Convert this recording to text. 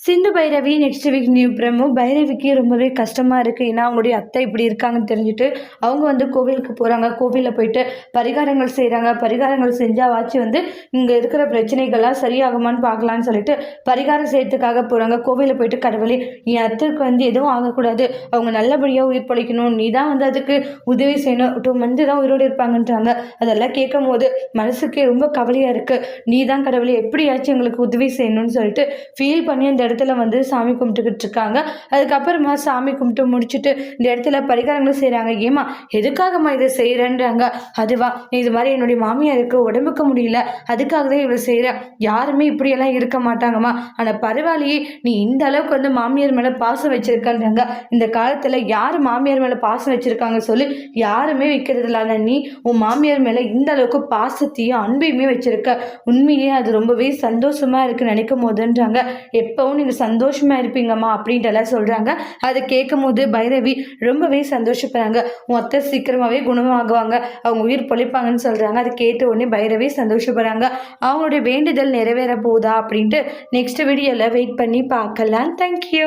சிந்து Bhairavi next week new promo பைரவிக்கு ரொம்பவே கஷ்டமாக இருக்குது. ஏன்னா அவங்களுடைய அத்தை இப்படி இருக்காங்கன்னு தெரிஞ்சுட்டு அவங்க வந்து கோவிலுக்கு போகிறாங்க. கோவிலில் போயிட்டு பரிகாரங்கள் செய்கிறாங்க. பரிகாரங்கள் செஞ்சாவாச்சு வந்து இங்கே இருக்கிற பிரச்சனைகள்லாம் சரியாகுமான்னு பார்க்கலான்னு சொல்லிட்டு பரிகாரம் செய்யறதுக்காக போகிறாங்க. கோவிலில் போயிட்டு கடவுளே என் அத்தைக்கு வந்து எதுவும் ஆகக்கூடாது, அவங்க நல்லபடியாக உயிர் பழிக்கணும், நீ தான் வந்து அதுக்கு உதவி செய்யணும், 2 மந்த் தான் உயிரோடு இருப்பாங்கன்றாங்க. அதெல்லாம் கேட்கும் போது மனசுக்கு ரொம்ப கவலையாக இருக்குது. நீ தான் கடவுளே எப்படியாச்சும் எங்களுக்கு உதவி செய்யணும்னு சொல்லிட்டு ஃபீல் பண்ணி அந்த இடத்துல வந்து சாமி கும்பிட்டுக்கிட்டு இருக்காங்க. அதுக்கப்புறமா சாமி கும்பிட்டு முடிச்சுட்டு இந்த இடத்துல பரிகாரங்களும் செய்கிறாங்க. ஏமா எதுக்காகம்மா இதை செய்கிறேன்றாங்க. அதுவா இது மாதிரி என்னுடைய மாமியாருக்கு உடம்புக்கு முடியல, அதுக்காக தான் இவ்வளோ செய்கிறேன், யாருமே இப்படியெல்லாம் இருக்க மாட்டாங்கம்மா, ஆனால் பரவாயில்லையே நீ இந்த அளவுக்கு வந்து மாமியார் மேலே பாசம் வச்சிருக்கன்றாங்க. இந்த காலத்தில் யார் மாமியார் மேலே பாசம் வச்சுருக்காங்க சொல்லி யாருமே வைக்கிறது இல்லை. ஆனால் நீ உன் மாமியார் மேலே இந்த அளவுக்கு பாசத்தையும் அன்பையுமே வச்சிருக்க, உண்மையிலேயே அது ரொம்பவே சந்தோஷமாக இருக்குன்னு நினைக்கும் போதுன்றாங்க. எப்பவும் நீங்கள் சந்தோஷமாக இருப்பீங்கம்மா அப்படின்ட்டு எல்லாம் சொல்கிறாங்க. அதை கேட்கும் போது பைரவி ரொம்பவே சந்தோஷப்படுறாங்க. உன் அத்தை சீக்கிரமாகவே குணமாகுவாங்க, அவங்க உயிர் பொழைப்பாங்கன்னு சொல்கிறாங்க. அதை கேட்ட உடனே பைரவி சந்தோஷப்படுறாங்க. அவங்களுடைய வேண்டுதல் நிறைவேற போகுதா அப்படின்ட்டு நெக்ஸ்ட் வீடியோவில் வெயிட் பண்ணி பார்க்கலாம். தேங்க்யூ.